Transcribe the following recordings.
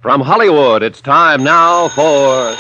From Hollywood, it's time now for...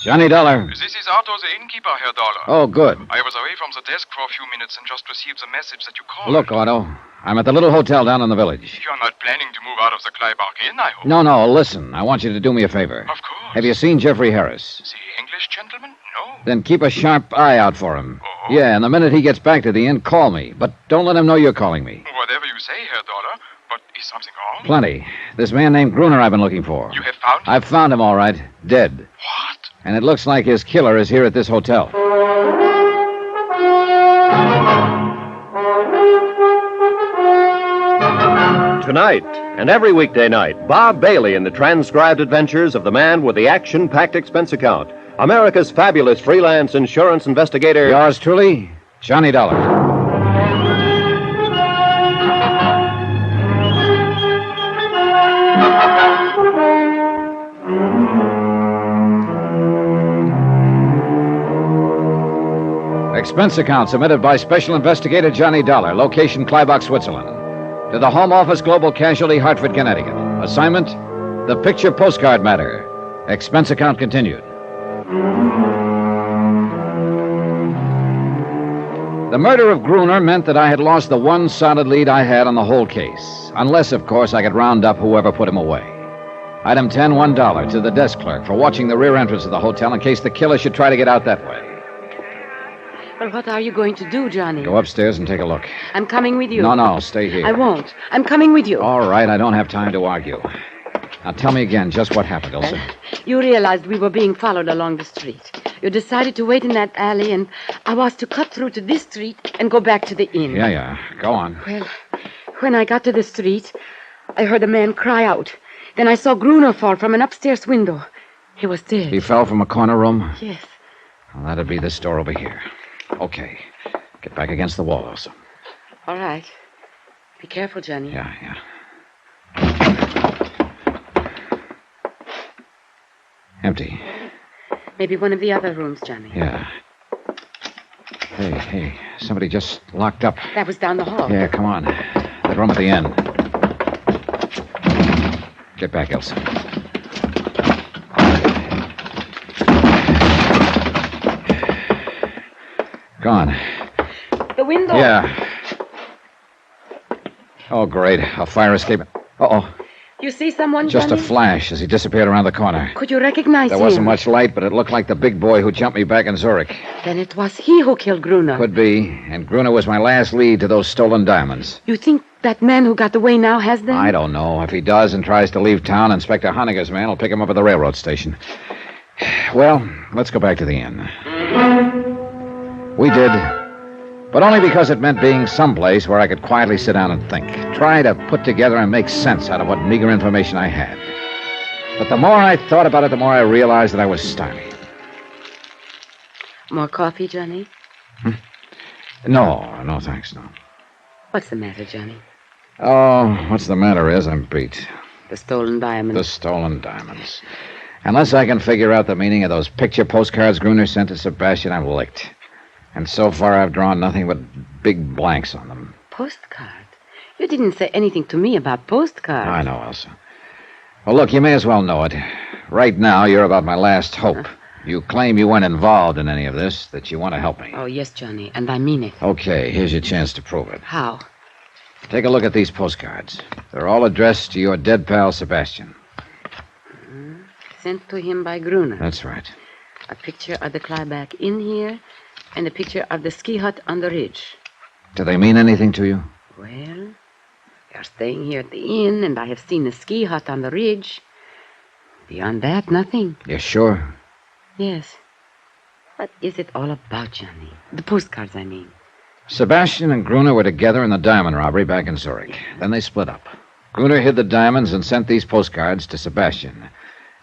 Johnny Dollar. This is Otto, the innkeeper, Herr Dollar. Oh, good. I was away from the desk for a few minutes and just received the message that you called. Look, Otto, I'm at the little hotel down in the village. You're not planning to move out of the Kleibach Inn, I hope. No, listen. I want you to do me a favor. Of course. Have you seen Jeffrey Harris? The English gentleman? No. Then keep a sharp eye out for him. Oh. Yeah, and the minute he gets back to the inn, call me. But don't let him know you're calling me. Whatever you say, Herr Dollar. But is something wrong? Plenty. This man named Gruner I've been looking for. You have found him? I've found him, all right. Dead. What? And it looks like his killer is here at this hotel. Tonight, and every weekday night, Bob Bailey in the transcribed adventures of the man with the action-packed expense account. America's fabulous freelance insurance investigator. Yours truly, Johnny Dollar. Expense account submitted by Special Investigator Johnny Dollar, location Kleibach, Switzerland. To the Home Office Global Casualty, Hartford, Connecticut. Assignment, the picture postcard matter. Expense account continued. The murder of Gruner meant that I had lost the one solid lead I had on the whole case. Unless, of course, I could round up whoever put him away. Item 10, $1 to the desk clerk for watching the rear entrance of the hotel in case the killer should try to get out that way. Well, what are you going to do, Johnny? Go upstairs and take a look. I'm coming with you. No, stay here. I won't. I'm coming with you. All right, I don't have time to argue. Now tell me again just what happened, Elsa. You realized we were being followed along the street. You decided to wait in that alley, and I was to cut through to this street and go back to the inn. Yeah. Go on. Well, when I got to the street, I heard a man cry out. Then I saw Gruner fall from an upstairs window. He was dead. He fell from a corner room? Yes. Well, that'd be this door over here. Okay. Get back against the wall, Elsa. All right. Be careful, Johnny. Yeah. Empty. Maybe one of the other rooms, Johnny. Yeah. Hey. Somebody just locked up. That was down the hall. Yeah, come on. That room at the end. Get back, Elsa. Gone. The window. Yeah. Oh, great. A fire escape. Uh-oh. You see someone, Just Johnny? a flash as he disappeared around the corner. Could you recognize There him? wasn't much light, but it looked like the big boy who jumped me back in Zurich. Then it was he who killed Gruner. Could be. And Gruner was my last lead to those stolen diamonds. You think that man who got away now has them? I don't know. If he does and tries to leave town, Inspector Honegger's man will pick him up at the railroad station. Well, let's go back to the inn. We did. But only because it meant being someplace where I could quietly sit down and think. Try to put together and make sense out of what meager information I had. But the more I thought about it, the more I realized that I was stymied. More coffee, Johnny? No, thanks, no. What's the matter, Johnny? Oh, what's the matter is I'm beat. The stolen diamonds. The stolen diamonds. Unless I can figure out the meaning of those picture postcards Gruner sent to Sebastian, I'm licked. And so far, I've drawn nothing but big blanks on them. Postcard? You didn't say anything to me about postcards. I know, Elsa. Well, look, you may as well know it. Right now, you're about my last hope. You claim you weren't involved in any of this, that you want to help me. Oh, yes, Johnny, and I mean it. Okay, here's your chance to prove it. How? Take a look at these postcards. They're all addressed to your dead pal, Sebastian. Sent to him by Gruner. That's right. A picture of the Kleibach Inn here, and a picture of the ski hut on the ridge. Do they mean anything to you? Well, we are staying here at the inn, and I have seen the ski hut on the ridge. Beyond that, nothing. You're sure? Yes. What is it all about, Johnny? The postcards, I mean. Sebastian and Gruner were together in the diamond robbery back in Zurich. Then they split up. Gruner hid the diamonds and sent these postcards to Sebastian.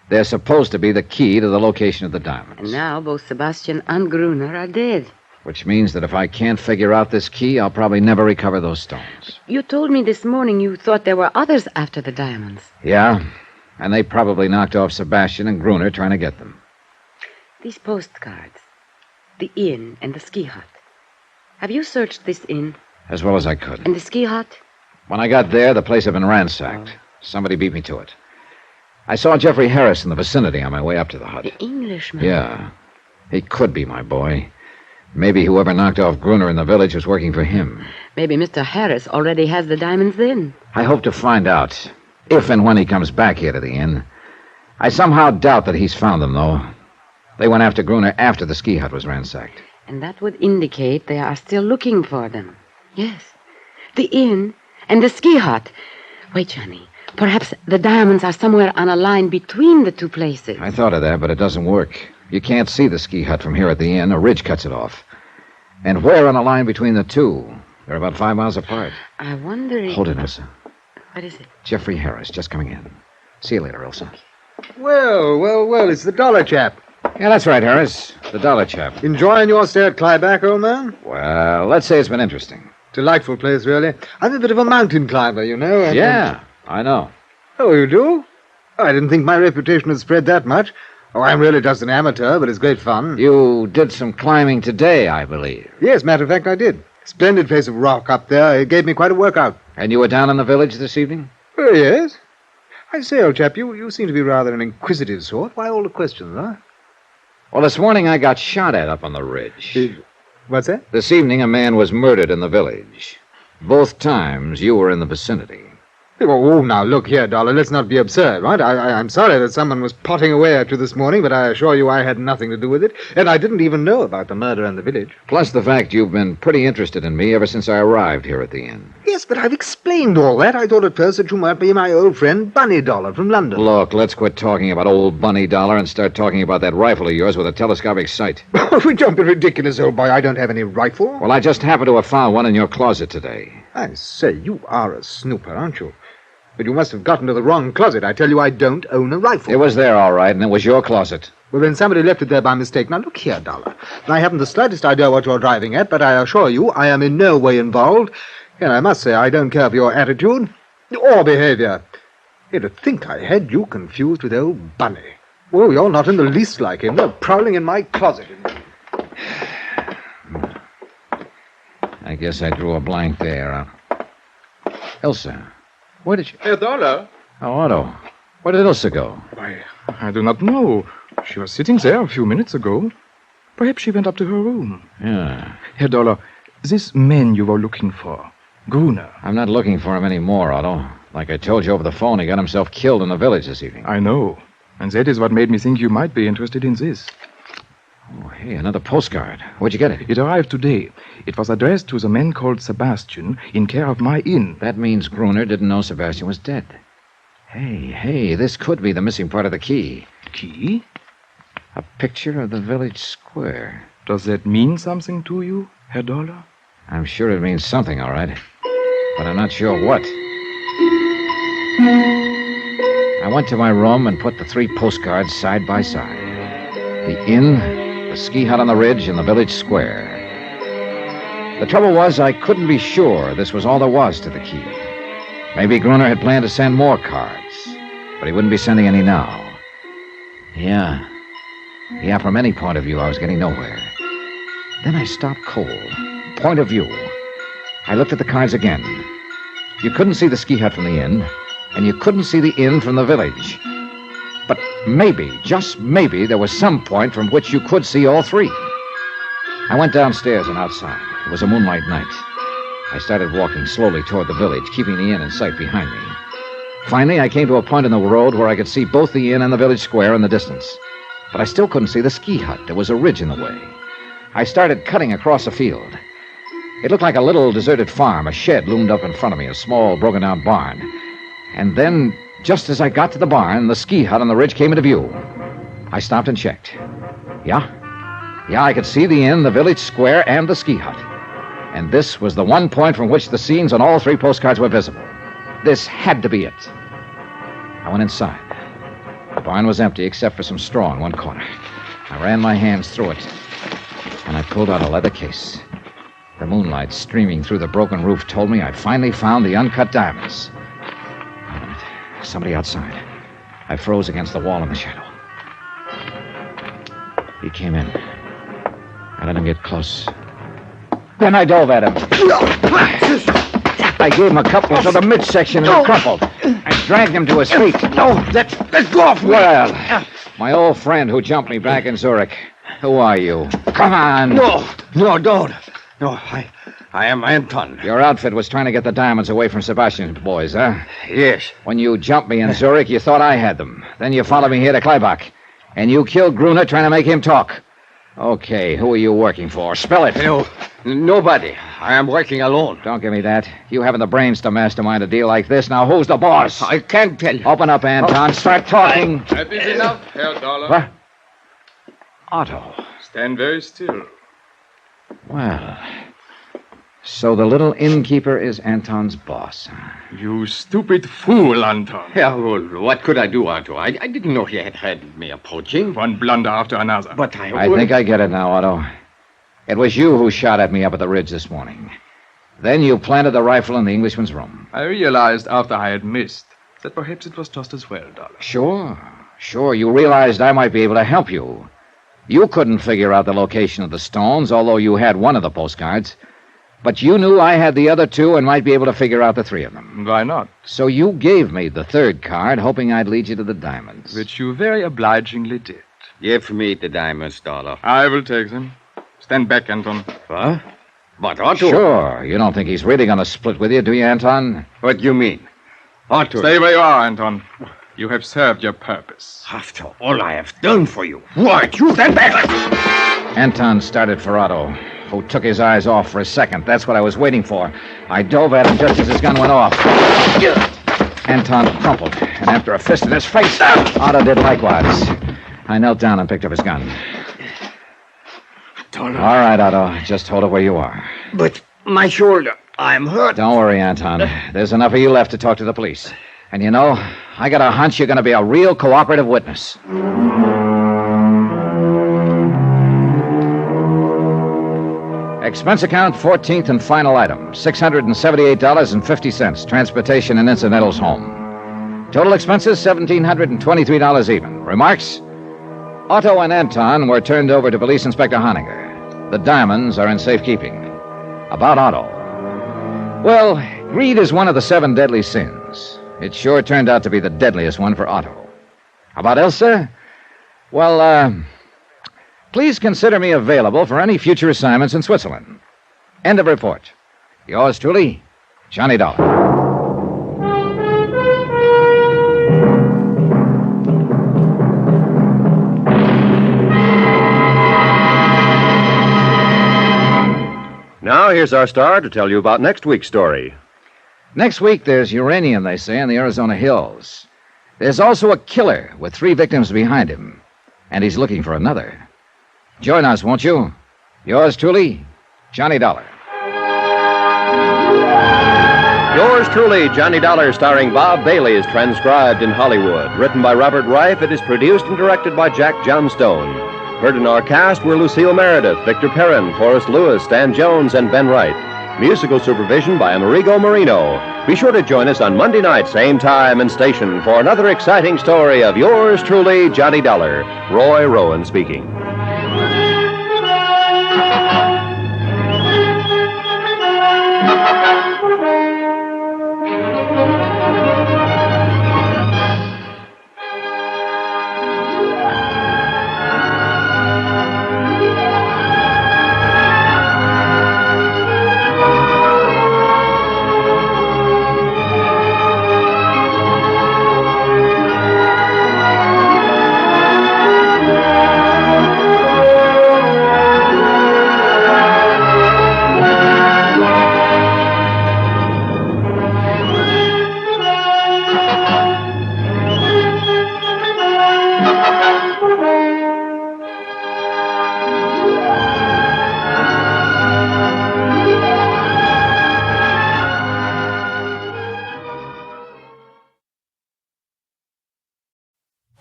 They're supposed to be the key to the location of the diamonds. And now both Sebastian and Gruner are dead. Which means that if I can't figure out this key, I'll probably never recover those stones. You told me this morning you thought there were others after the diamonds. Yeah, and they probably knocked off Sebastian and Gruner trying to get them. These postcards, the inn and the ski hut. Have you searched this inn? As well as I could. And the ski hut? When I got there, the place had been ransacked. Somebody beat me to it. I saw Jeffrey Harris in the vicinity on my way up to the hut. The Englishman? Yeah. He could be my boy. Maybe whoever knocked off Gruner in the village was working for him. Maybe Mr. Harris already has the diamonds then. I hope to find out, if and when he comes back here to the inn. I somehow doubt that he's found them, though. They went after Gruner after the ski hut was ransacked. And that would indicate they are still looking for them. Yes. The inn and the ski hut. Wait, Johnny. Perhaps the diamonds are somewhere on a line between the two places. I thought of that, but it doesn't work. You can't see the ski hut from here at the inn. A ridge cuts it off. And where on a line between the two? They're about 5 miles apart. I wonder if... Hold it, Elsa. What is it? Jeffrey Harris, just coming in. See you later, Elsa. Well, it's the dollar chap. Yeah, that's right, Harris. The dollar chap. Enjoying your stay at Clyback, old man? Well, let's say it's been interesting. Delightful place, really. I'm a bit of a mountain climber, you know. Yeah, I know. Oh, you do? Oh, I didn't think my reputation had spread that much. Oh, I'm really just an amateur, but it's great fun. You did some climbing today, I believe. Yes, matter of fact, I did. Splendid place of rock up there. It gave me quite a workout. And you were down in the village this evening? Oh, yes. I say, old chap, you seem to be rather an inquisitive sort. Why all the questions, huh? Well, this morning I got shot at up on the ridge. What's that? This evening a man was murdered in the village. Both times you were in the vicinity. Oh, now, look here, Dollar. Let's not be absurd, right? I'm sorry that someone was potting away at you this morning, but I assure you I had nothing to do with it, and I didn't even know about the murder in the village. Plus the fact you've been pretty interested in me ever since I arrived here at the inn. Yes, but I've explained all that. I thought at first that you might be my old friend Bunny Dollar from London. Look, let's quit talking about old Bunny Dollar and start talking about that rifle of yours with a telescopic sight. Don't be ridiculous, old boy. I don't have any rifle. Well, I just happened to have found one in your closet today. I say, you are a snooper, aren't you? But you must have gotten to the wrong closet. I tell you, I don't own a rifle. It was there, all right, and it was your closet. Well, then somebody left it there by mistake. Now, look here, Dollar. I haven't the slightest idea what you're driving at, but I assure you I am in no way involved. And I must say I don't care for your attitude or behavior. To think I had you confused with old Bunny. Well, you're not in the least like him. You're prowling in my closet. I guess I drew a blank there. Elsa, where did you... Herr Dollar? Oh, Otto. Where did Elsa go? Why, I do not know. She was sitting there a few minutes ago. Perhaps she went up to her room. Yeah. Herr Dollar, this man you were looking for, Gruner. I'm not looking for him anymore, Otto. Like I told you over the phone, he got himself killed in the village this evening. I know. And that is what made me think you might be interested in this. Oh, hey, another postcard. Where'd you get it? It arrived today. It was addressed to the man called Sebastian in care of my inn. That means Gruner didn't know Sebastian was dead. Hey, this could be the missing part of the key. Key? A picture of the village square. Does that mean something to you, Herr Dollar? I'm sure it means something, all right. But I'm not sure what. I went to my room and put the 3 postcards side by side. The inn, the ski hut on the ridge, and the village square. The trouble was I couldn't be sure this was all there was to the key. Maybe Gruner had planned to send more cards, but he wouldn't be sending any now. Yeah, from any point of view, I was getting nowhere. Then I stopped cold. Point of view. I looked at the cards again. You couldn't see the ski hut from the inn, and you couldn't see the inn from the village. But maybe, just maybe, there was some point from which you could see all 3. I went downstairs and outside. It was a moonlight night. I started walking slowly toward the village, keeping the inn in sight behind me. Finally, I came to a point in the road where I could see both the inn and the village square in the distance. But I still couldn't see the ski hut. There was a ridge in the way. I started cutting across a field. It looked like a little deserted farm. A shed loomed up in front of me, a small, broken-down barn. And then, just as I got to the barn, the ski hut on the ridge came into view. I stopped and checked. Yeah, I could see the inn, the village square, and the ski hut. And this was the one point from which the scenes on all 3 postcards were visible. This had to be it. I went inside. The barn was empty except for some straw in one corner. I ran my hands through it, and I pulled out a leather case. The moonlight streaming through the broken roof told me I'd finally found the uncut diamonds. Wait a minute. Somebody outside. I froze against the wall in the shadow. He came in. I let him get close. Then I dove at him. I gave him a couple to the midsection and he crumpled. I dragged him to his feet. No, let's go off. Well, my old friend who jumped me back in Zurich. Who are you? Come on. No, don't. No, I am Anton. Your outfit was trying to get the diamonds away from Sebastian's boys, huh? Yes. When you jumped me in Zurich, you thought I had them. Then you followed me here to Kleibach. And you killed Gruner trying to make him talk. Okay, who are you working for? Spell it. No, nobody. I am working alone. Don't give me that. You haven't the brains to mastermind a deal like this. Now, who's the boss? I can't tell you. Open up, Anton. Start talking. That is enough, Herr Dollar. What? Otto. Stand very still. Well, so the little innkeeper is Anton's boss. You stupid fool, Anton. Yeah, well, what could I do, Otto? I didn't know he had me approaching. One blunder after another. But I think I get it now, Otto. It was you who shot at me up at the ridge this morning. Then you planted the rifle in the Englishman's room. I realized after I had missed that perhaps it was just as well, Dollar. Sure. You realized I might be able to help you. You couldn't figure out the location of the stones, although you had one of the postcards. But you knew I had the other two and might be able to figure out the three of them. Why not? So you gave me the third card, hoping I'd lead you to the diamonds. Which you very obligingly did. Give me the diamonds, Dollar. I will take them. Stand back, Anton. What? But Otto... Sure. You don't think he's really going to split with you, do you, Anton? What do you mean? Otto... Stay where you are, Anton. You have served your purpose. After all I have done for you. What? You stand back! Anton started for Otto, who took his eyes off for a second. That's what I was waiting for. I dove at him just as his gun went off. Anton crumpled, and after a fist in his face, Otto did likewise. I knelt down and picked up his gun. Dollar. All right, Otto. Just hold it where you are. But my shoulder, I'm hurt. Don't worry, Anton. There's enough of you left to talk to the police. And you know, I got a hunch you're going to be a real cooperative witness. Expense account, 14th and final item, $678.50, transportation and incidentals home. Total expenses, $1,723 even. Remarks? Otto and Anton were turned over to Police Inspector Honegger. The diamonds are in safekeeping. About Otto. Well, greed is one of the 7 deadly sins. It sure turned out to be the deadliest one for Otto. About Elsa? Well, please consider me available for any future assignments in Switzerland. End of report. Yours truly, Johnny Dollar. Now, here's our star to tell you about next week's story. Next week, there's uranium, they say, in the Arizona hills. There's also a killer with 3 victims behind him, and he's looking for another. Join us, won't you? Yours truly, Johnny Dollar. Yours truly, Johnny Dollar, starring Bob Bailey, is transcribed in Hollywood. Written by Robert Reif, it is produced and directed by Jack Johnstone. Heard in our cast were Lucille Meredith, Victor Perrin, Forrest Lewis, Stan Jones, and Ben Wright. Musical supervision by Amerigo Marino. Be sure to join us on Monday night, same time and station, for another exciting story of yours truly, Johnny Dollar. Roy Rowan speaking.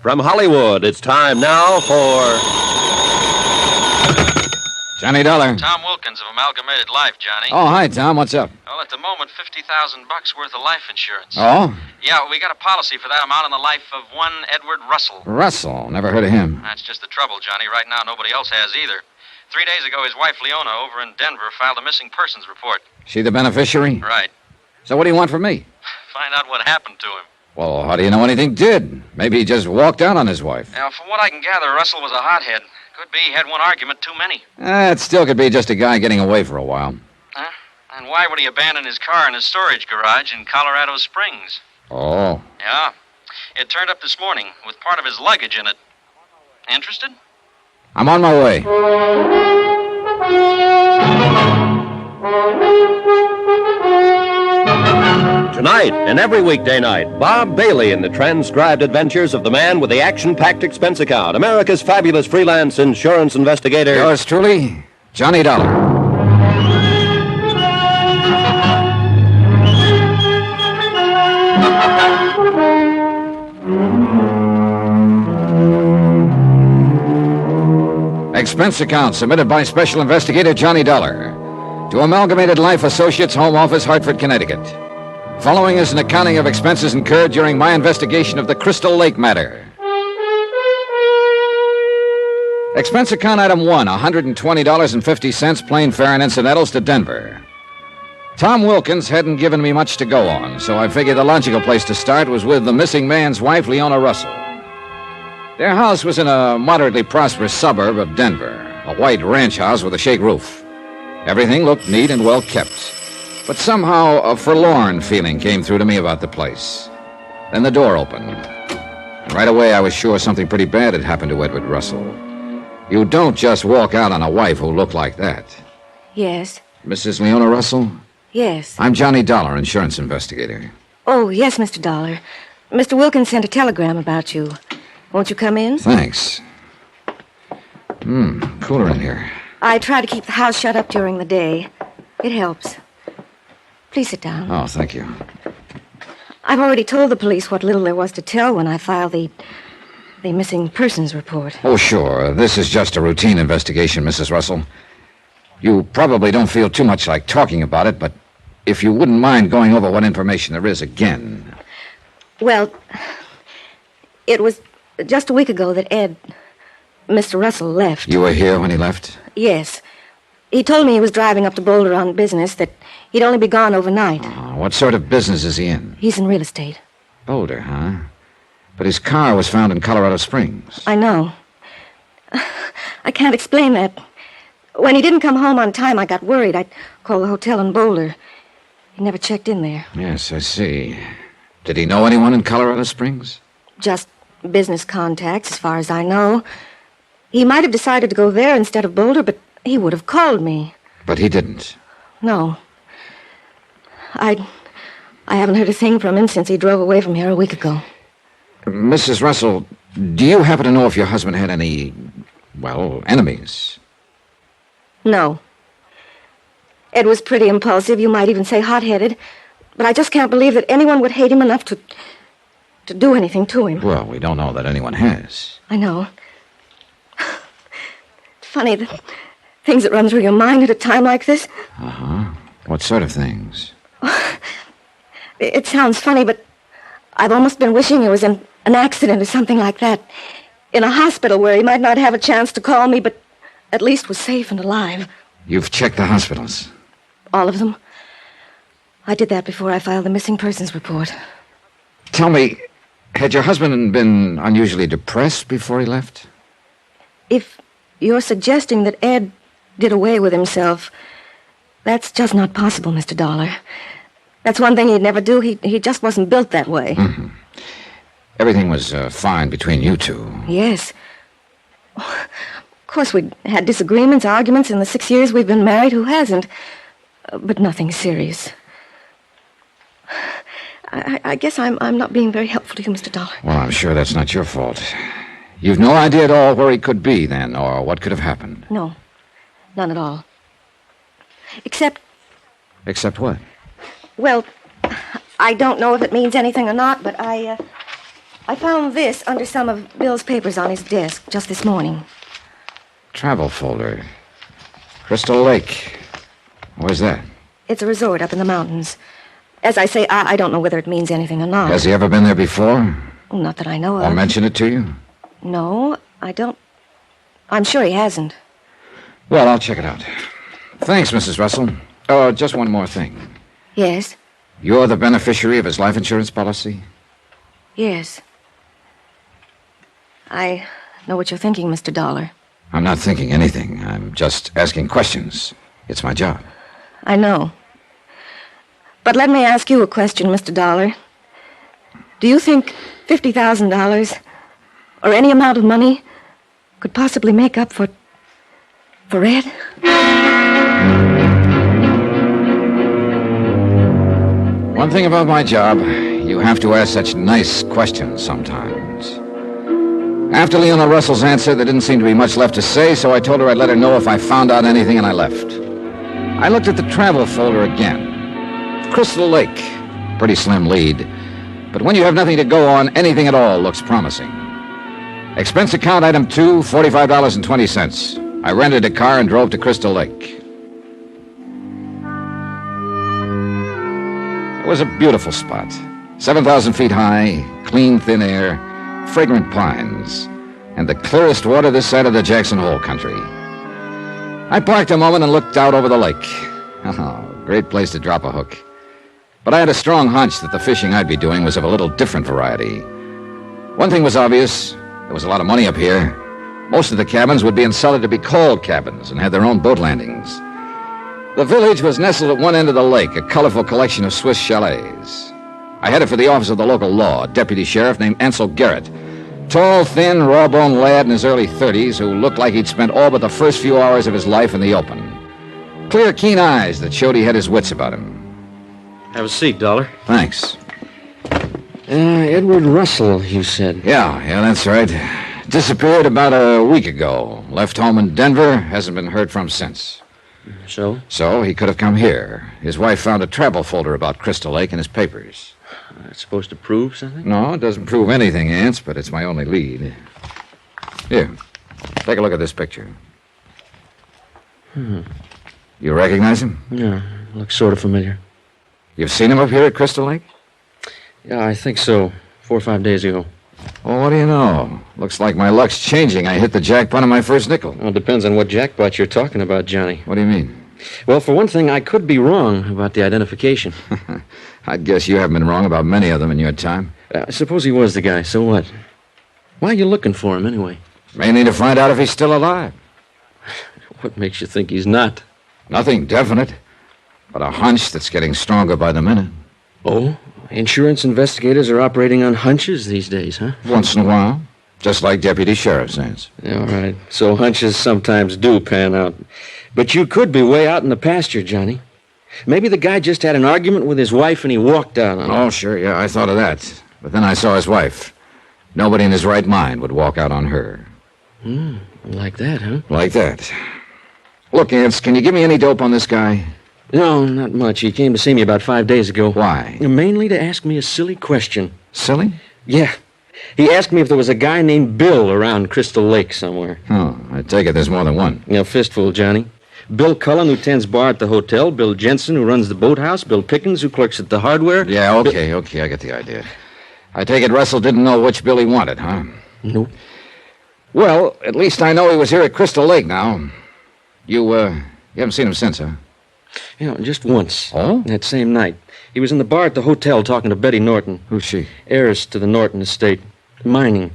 From Hollywood, it's time now for... Johnny Dollar. Tom Wilkins of Amalgamated Life, Johnny. Oh, hi, Tom. What's up? Well, at the moment, $50,000 worth of life insurance. Oh? Yeah, we got a policy for that amount on the life of one Edward Russell. Russell. Never heard of him. That's just the trouble, Johnny. Right now, nobody else has either. 3 days ago, his wife, Leona, over in Denver, filed a missing persons report. She the beneficiary? Right. So what do you want from me? Find out what happened to him. Well, how do you know anything did? Maybe he just walked out on his wife. Now, from what I can gather, Russell was a hothead. Could be he had one argument too many. It still could be just a guy getting away for a while. Huh? And why would he abandon his car in his storage garage in Colorado Springs? Oh. Yeah. It turned up this morning with part of his luggage in it. Interested? I'm on my way. Tonight and every weekday night, Bob Bailey in the transcribed adventures of the man with the action-packed expense account, America's fabulous freelance insurance investigator. Yours truly, Johnny Dollar. Expense account submitted by Special Investigator Johnny Dollar to Amalgamated Life Associates, Home Office, Hartford, Connecticut. Following is an accounting of expenses incurred during my investigation of the Crystal Lake matter. Expense account item 1, $120.50, plane fare and incidentals to Denver. Tom Wilkins hadn't given me much to go on, so I figured the logical place to start was with the missing man's wife, Leona Russell. Their house was in a moderately prosperous suburb of Denver, a white ranch house with a shake roof. Everything looked neat and well kept, but somehow a forlorn feeling came through to me about the place. Then the door opened, and right away I was sure something pretty bad had happened to Edward Russell. You don't just walk out on a wife who looked like that. Yes. Mrs. Leona Russell? Yes. I'm Johnny Dollar, insurance investigator. Oh, yes, Mr. Dollar. Mr. Wilkins sent a telegram about you. Won't you come in? Thanks. Cooler in here. I try to keep the house shut up during the day. It helps. Please sit down. Oh, thank you. I've already told the police what little there was to tell when I filed the missing persons report. Oh, sure. This is just a routine investigation, Mrs. Russell. You probably don't feel too much like talking about it, but if you wouldn't mind going over what information there is again. Well, it was just a week ago that Mr. Russell left. You were here when he left? Yes. He told me he was driving up to Boulder on business, that he'd only be gone overnight. Oh, what sort of business is he in? He's in real estate. Boulder, huh? But his car was found in Colorado Springs. I know. I can't explain that. When he didn't come home on time, I got worried. I'd call the hotel in Boulder. He never checked in there. Yes, I see. Did he know anyone in Colorado Springs? Just business contacts, as far as I know. He might have decided to go there instead of Boulder, but he would have called me. But he didn't. No. I haven't heard a thing from him since he drove away from here a week ago. Mrs. Russell, do you happen to know if your husband had any, enemies? No. Ed was pretty impulsive, you might even say hot-headed, but I just can't believe that anyone would hate him enough to do anything to him. Well, we don't know that anyone has. I know. It's funny, the things that run through your mind at a time like this. Uh-huh. What sort of things? It sounds funny, but I've almost been wishing he was in an accident or something like that. In a hospital where he might not have a chance to call me, but at least was safe and alive. You've checked the hospitals? All of them. I did that before I filed the missing persons report. Tell me, had your husband been unusually depressed before he left? If you're suggesting that Ed did away with himself, that's just not possible, Mr. Dollar. That's one thing he'd never do. He just wasn't built that way. Mm-hmm. Everything was fine between you two. Yes. Of course, we had disagreements, arguments in the 6 years we've been married. Who hasn't? But nothing serious. I guess I'm not being very helpful to you, Mr. Dollar. Well, I'm sure that's not your fault. You've no idea at all where he could be, then, or what could have happened? No. None at all. Except... Except what? Well, I don't know if it means anything or not, but I found this under some of Bill's papers on his desk just this morning. Travel folder. Crystal Lake. Where's that? It's a resort up in the mountains. As I say, I don't know whether it means anything or not. Has he ever been there before? Oh, not that I know of. Or mention it to you? No, I don't. I'm sure he hasn't. Well, I'll check it out. Thanks, Mrs. Russell. Oh, just one more thing. Yes? You're the beneficiary of his life insurance policy? Yes. I know what you're thinking, Mr. Dollar. I'm not thinking anything. I'm just asking questions. It's my job. I know. But let me ask you a question, Mr. Dollar. Do you think $50,000 or any amount of money could possibly make up for Ed? One thing about my job, you have to ask such nice questions sometimes. After Leona Russell's answer, there didn't seem to be much left to say, so I told her I'd let her know if I found out anything, and I left. I looked at the travel folder again. Crystal Lake. Pretty slim lead. But when you have nothing to go on, anything at all looks promising. Expense account item 2, $45.20. I rented a car and drove to Crystal Lake. It was a beautiful spot. 7,000 feet high, clean, thin air, fragrant pines, and the clearest water this side of the Jackson Hole country. I parked a moment and looked out over the lake. Oh, great place to drop a hook. But I had a strong hunch that the fishing I'd be doing was of a little different variety. One thing was obvious. There was a lot of money up here. Most of the cabins would be insulted to be called cabins and had their own boat landings. The village was nestled at one end of the lake, a colorful collection of Swiss chalets. I headed for the office of the local law, a deputy sheriff named Ansel Garrett. Tall, thin, raw-boned lad in his early 30s who looked like he'd spent all but the first few hours of his life in the open. Clear, keen eyes that showed he had his wits about him. Have a seat, Dollar. Thanks. Edward Russell, you said. Yeah, that's right. Disappeared about a week ago. Left home in Denver, hasn't been heard from since. So? So he could have come here. His wife found a travel folder about Crystal Lake in his papers. That's supposed to prove something? No, it doesn't prove anything, Ants, but it's my only lead. Here, take a look at this picture. You recognize him? Yeah, looks sort of familiar. You've seen him up here at Crystal Lake? Yeah, I think so. 4 or 5 days ago. Well, what do you know? Looks like my luck's changing. I hit the jackpot on my first nickel. Well, it depends on what jackpot you're talking about, Johnny. What do you mean? Well, for one thing, I could be wrong about the identification. I'd guess you haven't been wrong about many of them in your time. Suppose he was the guy, so what? Why are you looking for him, anyway? Mainly to find out if he's still alive. What makes you think he's not? Nothing definite, but a hunch that's getting stronger by the minute. Oh? Insurance investigators are operating on hunches these days, huh? Once in a while. Just like Deputy Sheriff says. All right. So hunches sometimes do pan out. But you could be way out in the pasture, Johnny. Maybe the guy just had an argument with his wife and he walked out on her. Oh, sure, yeah, I thought of that. But then I saw his wife. Nobody in his right mind would walk out on her. Like that, huh? Like that. Look, Ants, can you give me any dope on this guy? No, not much. He came to see me about 5 days ago. Why? Mainly to ask me a silly question. Silly? Yeah. He asked me if there was a guy named Bill around Crystal Lake somewhere. Oh, I take it there's more than one. You know, fistful, Johnny. Bill Cullen, who tends bar at the hotel. Bill Jensen, who runs the boathouse. Bill Pickens, who clerks at the hardware. Yeah, okay, I get the idea. I take it Russell didn't know which Bill he wanted, huh? Nope. Well, at least I know he was here at Crystal Lake now. You haven't seen him since, huh? Yeah, just once. Oh? That same night. He was in the bar at the hotel talking to Betty Norton. Who's she? Heiress to the Norton estate. Mining.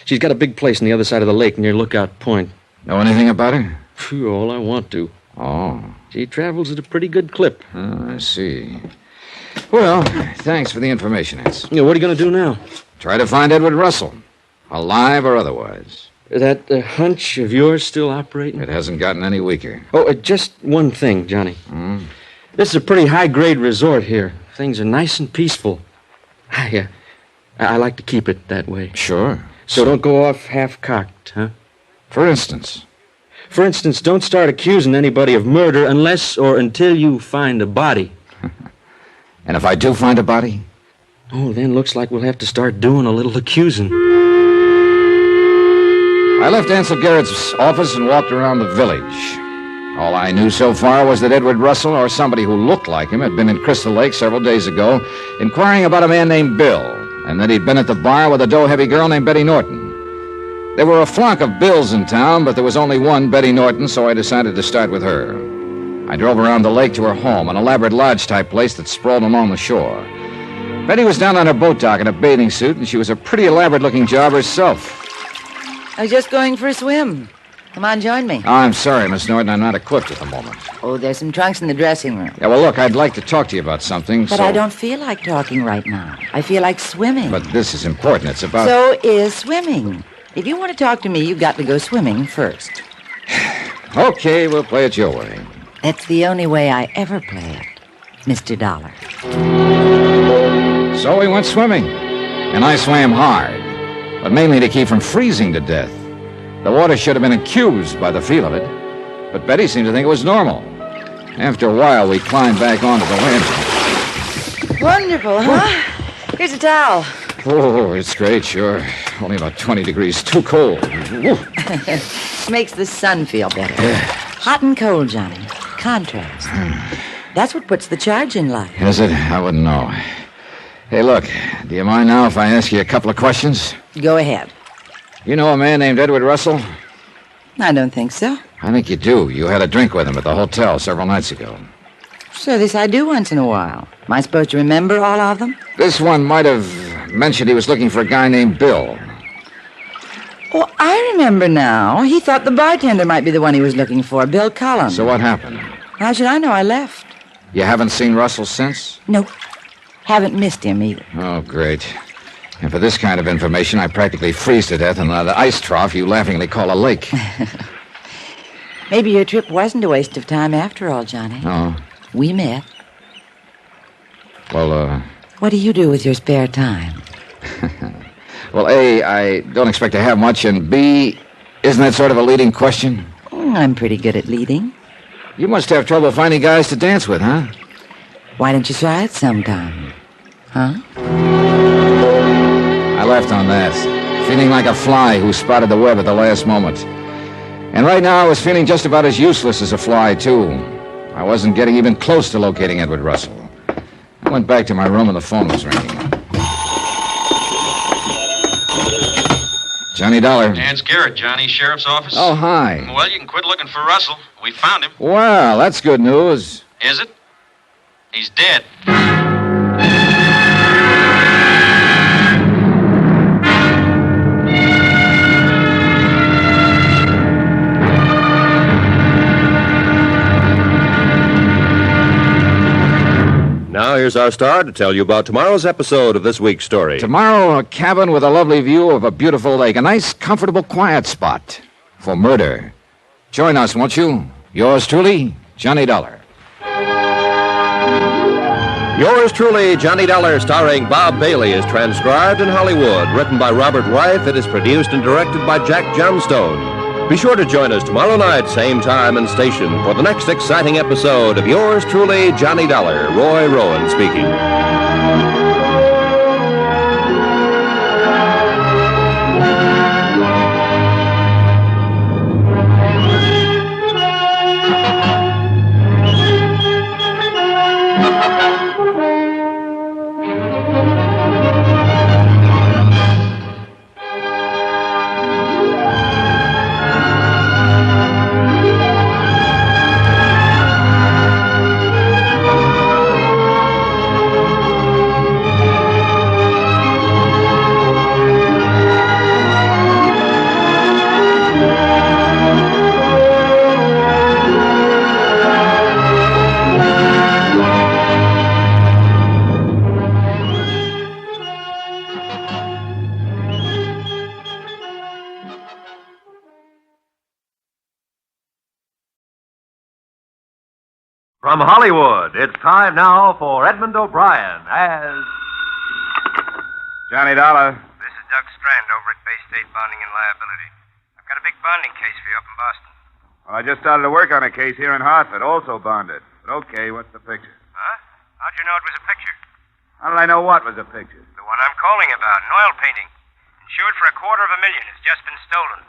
She's got a big place on the other side of the lake near Lookout Point. Know anything about her? Phew, all I want to. Oh. She travels at a pretty good clip. Oh, I see. Well, thanks for the information, Ants. Yeah, what are you going to do now? Try to find Edward Russell, alive or otherwise. That hunch of yours still operating? It hasn't gotten any weaker. Oh, just one thing, Johnny. This is a pretty high-grade resort here. Things are nice and peaceful. I like to keep it that way. Sure. So don't go off half-cocked, huh? For instance? For instance, don't start accusing anybody of murder unless or until you find a body. And if I do find a body? Oh, then looks like we'll have to start doing a little accusing. I left Ansel Garrett's office and walked around the village. All I knew so far was that Edward Russell, or somebody who looked like him, had been in Crystal Lake several days ago, inquiring about a man named Bill, and that he'd been at the bar with a dough-heavy girl named Betty Norton. There were a flock of Bills in town, but there was only one, Betty Norton, so I decided to start with her. I drove around the lake to her home, an elaborate lodge-type place that sprawled along the shore. Betty was down on her boat dock in a bathing suit, and she was a pretty elaborate-looking job herself. I was just going for a swim. Come on, join me. Oh, I'm sorry, Miss Norton. I'm not equipped at the moment. Oh, there's some trunks in the dressing room. Yeah, well, look, I'd like to talk to you about something, But I don't feel like talking right now. I feel like swimming. But this is important. It's about... So is swimming. If you want to talk to me, you've got to go swimming first. Okay, we'll play it your way. That's the only way I ever play it, Mr. Dollar. So we went swimming, and I swam hard, but mainly to keep from freezing to death. The water should have been accused by the feel of it, but Betty seemed to think it was normal. After a while, we climbed back onto the landing. Wonderful, huh? Here's a towel. Oh, it's great, sure. Only about 20 degrees too cold. Woo. Makes the sun feel better. Hot and cold, Johnny. Contrast. That's what puts the charge in life. Is it? I wouldn't know. Hey, look, do you mind now if I ask you a couple of questions? Go ahead. You know a man named Edward Russell? I don't think so. I think you do. You had a drink with him at the hotel several nights ago. So this I do once in a while. Am I supposed to remember all of them? This one might have mentioned he was looking for a guy named Bill. Oh, I remember now. He thought the bartender might be the one he was looking for, Bill Cullen. So what happened? How should I know? I left. You haven't seen Russell since? Nope. Haven't missed him either. Oh, great. And for this kind of information, I practically freeze to death in that ice trough you laughingly call a lake. Maybe your trip wasn't a waste of time after all, Johnny. Oh. We met. Well, What do you do with your spare time? Well, A, I don't expect to have much, and B, isn't that sort of a leading question? I'm pretty good at leading. You must have trouble finding guys to dance with, huh? Why don't you try it sometime? Huh? I left on that, feeling like a fly who spotted the web at the last moment. And right now I was feeling just about as useless as a fly, too. I wasn't getting even close to locating Edward Russell. I went back to my room and the phone was ringing. Johnny Dollar. It's Garrett, Johnny, Sheriff's Office. Oh, hi. Well, you can quit looking for Russell. We found him. Well, that's good news. Is it? He's dead. Now here's our star to tell you about tomorrow's episode of this week's story. Tomorrow, a cabin with a lovely view of a beautiful lake. A nice, comfortable, quiet spot for murder. Join us, won't you? Yours truly, Johnny Dollar. Yours truly, Johnny Dollar, starring Bob Bailey, is transcribed in Hollywood. Written by Robert Reif, it is produced and directed by Jack Johnstone. Be sure to join us tomorrow night, same time and station, for the next exciting episode of Yours truly, Johnny Dollar. Roy Rowan speaking. From Hollywood, it's time now for Edmund O'Brien as... Johnny Dollar. This is Doug Strand over at Bay State Bonding and Liability. I've got a big bonding case for you up in Boston. Well, I just started to work on a case here in Hartford, also bonded. But okay, what's the picture? Huh? How'd you know it was a picture? How did I know what was a picture? The one I'm calling about, an oil painting. Insured for $250,000. It's just been stolen.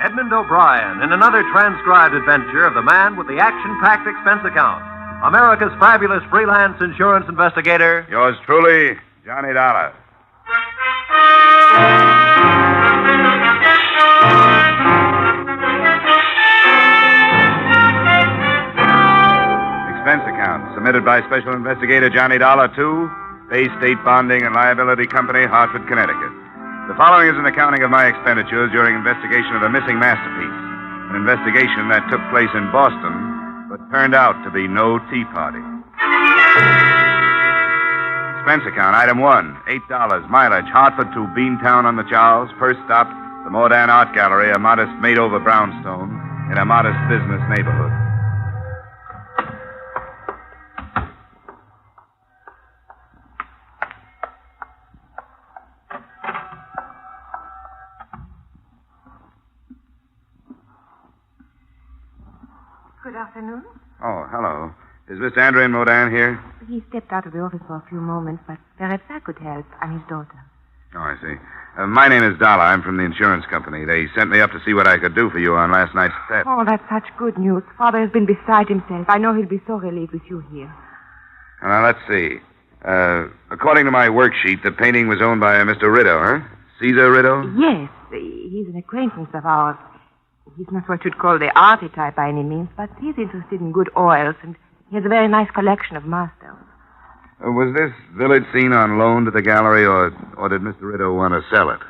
Edmund O'Brien in another transcribed adventure of the man with the action-packed expense account. America's fabulous freelance insurance investigator. Yours truly, Johnny Dollar. account, submitted by Special Investigator Johnny Dollar to Bay State Bonding and Liability Company, Hartford, Connecticut. The following is an accounting of my expenditures during investigation of a missing masterpiece, an investigation that took place in Boston, but turned out to be no tea party. Expense account, item 1, $8, mileage, Hartford to Beantown on the Charles. First stop, the Modern Art Gallery, a modest made-over brownstone in a modest business neighborhood. Good afternoon. Oh, hello. Is Mr. Andrew Modern here? He stepped out of the office for a few moments, but perhaps I could help. I'm his daughter. Oh, I see. My name is Dollar. I'm from the insurance company. They sent me up to see what I could do for you on last night's theft. Oh, that's such good news. Father has been beside himself. I know he'll be so relieved with you here. Now, let's see. According to my worksheet, the painting was owned by a Mr. Rideau, huh? Caesar Rideau? Yes, he's an acquaintance of ours. He's not what you'd call the arty type by any means, but he's interested in good oils, and he has a very nice collection of masters. Was this village scene on loan to the gallery, or did Mr. Rideau want to sell it?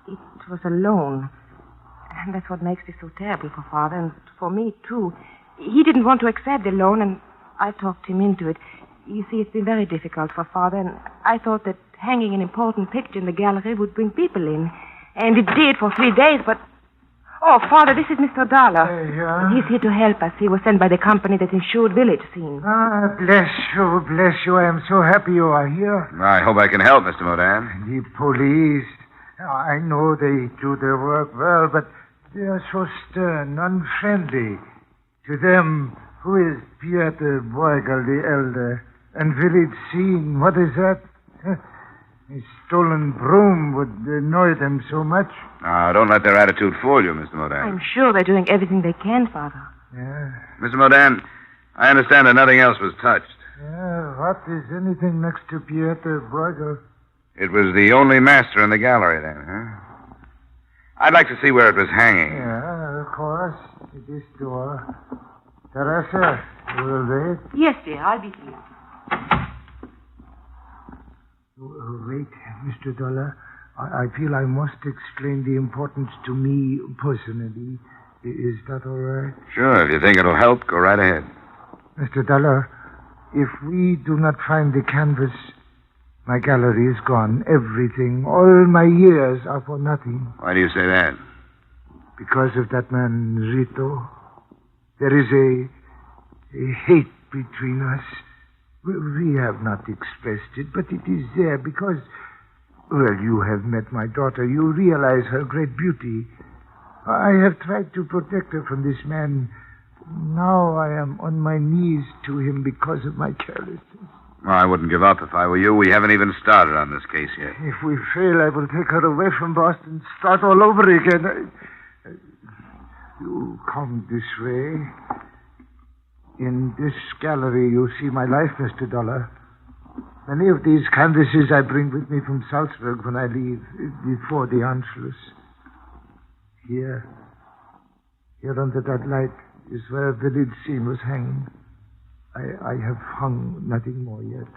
It was a loan. And that's what makes this so terrible for Father, and for me, too. He didn't want to accept the loan, and I talked him into it. You see, it's been very difficult for Father, and I thought that hanging an important picture in the gallery would bring people in. And it did for 3 days, but... Oh, Father, this is Mr. Dollar. Yeah? He's here to help us. He was sent by the company that insured village scene. Ah, bless you, bless you. I am so happy you are here. I hope I can help, Mr. Modern. The police, I know they do their work well, but they are so stern, unfriendly. To them, who is Pieter Bruegel the elder? And village scene, what is that? A stolen broom would annoy them so much. Now, don't let their attitude fool you, Mr. Modern. I'm sure they're doing everything they can, Father. Yeah. Mr. Modern, I understand that nothing else was touched. Yeah, what is anything next to Pieter Bruegel? It was the only master in the gallery then, huh? I'd like to see where it was hanging. Yeah, of course. At this door. Teresa, you will wait? Yes, dear, I'll be here. Wait, Mr. Dollar. I feel I must explain the importance to me personally. Is that all right? Sure, if you think it'll help, go right ahead. Mr. Dollar, if we do not find the canvas, my gallery is gone. Everything, all my years are for nothing. Why do you say that? Because of that man, Rito. There is a hate between us. We have not expressed it, but it is there because, well, you have met my daughter. You realize her great beauty. I have tried to protect her from this man. Now I am on my knees to him because of my carelessness. Well, I wouldn't give up if I were you. We haven't even started on this case yet. If we fail, I will take her away from Boston, start all over again. You come this way. In this gallery, you see my life, Mr. Dollar. Many of these canvases I bring with me from Salzburg when I leave, before the Anschluss. Here under that light, is where a village scene was hanging. I have hung nothing more yet.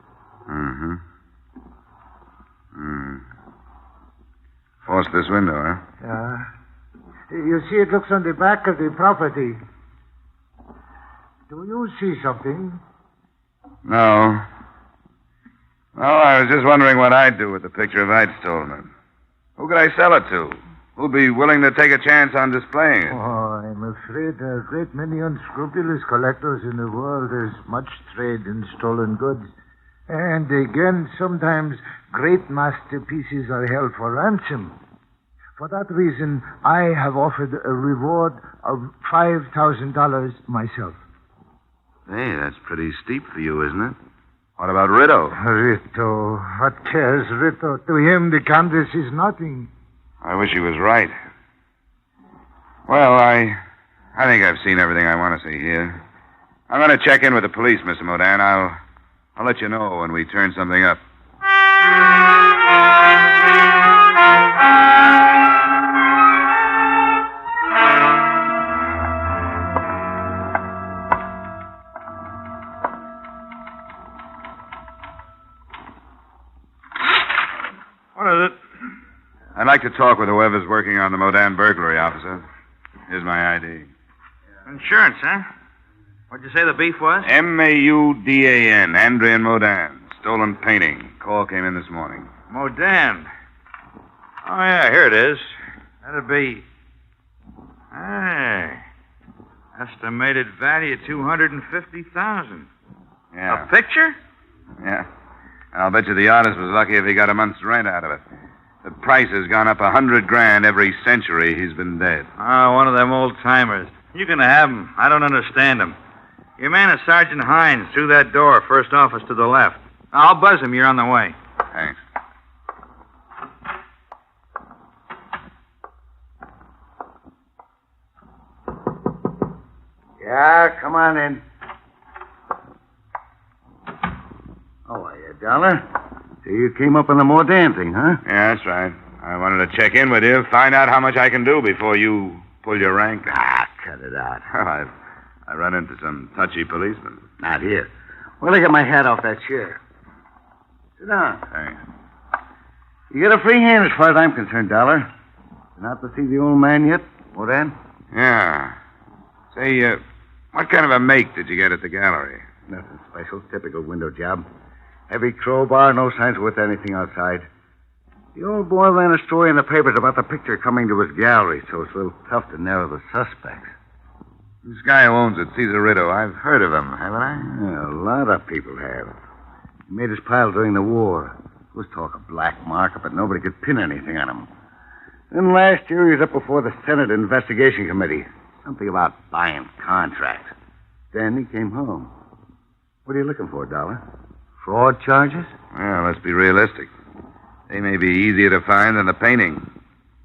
Mm-hmm. Forced this window, huh? Yeah. You see, it looks on the back of the property. Do you see something? No. No, I was just wondering what I'd do with the picture if I'd stolen it. Who could I sell it to? Who'd be willing to take a chance on displaying it? Oh, I'm afraid there are a great many unscrupulous collectors in the world. There's much trade in stolen goods. And again, sometimes great masterpieces are held for ransom. For that reason, I have offered a reward of $5,000 myself. Hey, that's pretty steep for you, isn't it? What about Rito? Rito? What cares Rito? To him, the canvas is nothing. I wish he was right. Well, I think I've seen everything I want to see here. I'm going to check in with the police, Mr. Modern. I'll let you know when we turn something up. I'd like to talk with whoever's working on the Modan burglary, officer. Here's my ID. Insurance, huh? What'd you say the beef was? Maudan, Andrian Modan. Stolen painting. Call came in this morning. Modan. Oh, yeah, here it is. That'd be... Hey. Estimated value $250,000. Yeah. A picture? Yeah. I'll bet you the artist was lucky if he got a month's rent out of it. The price has gone up $100,000 every century he's been dead. Oh, one of them old-timers. You can have him. I don't understand him. Your man is Sergeant Hines, through that door, first office to the left. I'll buzz him. You're on the way. Thanks. Yeah, come on in. How are you, Dollar? So you came up on the Modan thing, huh? Yeah, that's right. I wanted to check in with you, find out how much I can do before you pull your rank. Ah, cut it out. Well, I run into some touchy policemen. Not here. Well, I get my hat off that chair. Sit down. Thanks. You get a free hand as far as I'm concerned, Dollar. Been out to see the old man yet, Modan? Yeah. Say, what kind of a make did you get at the gallery? Nothing special. Typical window job. Heavy crowbar, no signs worth anything outside. The old boy ran a story in the papers about the picture coming to his gallery, so it's a little tough to narrow the suspects. This guy who owns it, Cesarito, I've heard of him, haven't I? Yeah, a lot of people have. He made his pile during the war. There was talk of black market, but nobody could pin anything on him. Then last year he was up before the Senate Investigation Committee. Something about buying contracts. Then he came home. What are you looking for, Dollar? Fraud charges? Well, let's be realistic. They may be easier to find than the painting.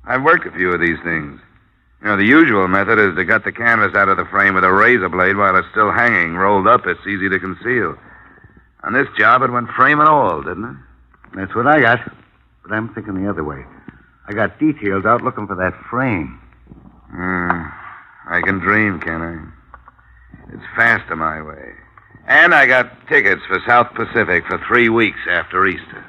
I've worked a few of these things. You know, the usual method is to gut the canvas out of the frame with a razor blade while it's still hanging. Rolled up, it's easy to conceal. On this job, it went frame and all, didn't it? That's what I got. But I'm thinking the other way. I got details out looking for that frame. I can dream, can I? It's faster my way. And I got tickets for South Pacific for 3 weeks after Easter.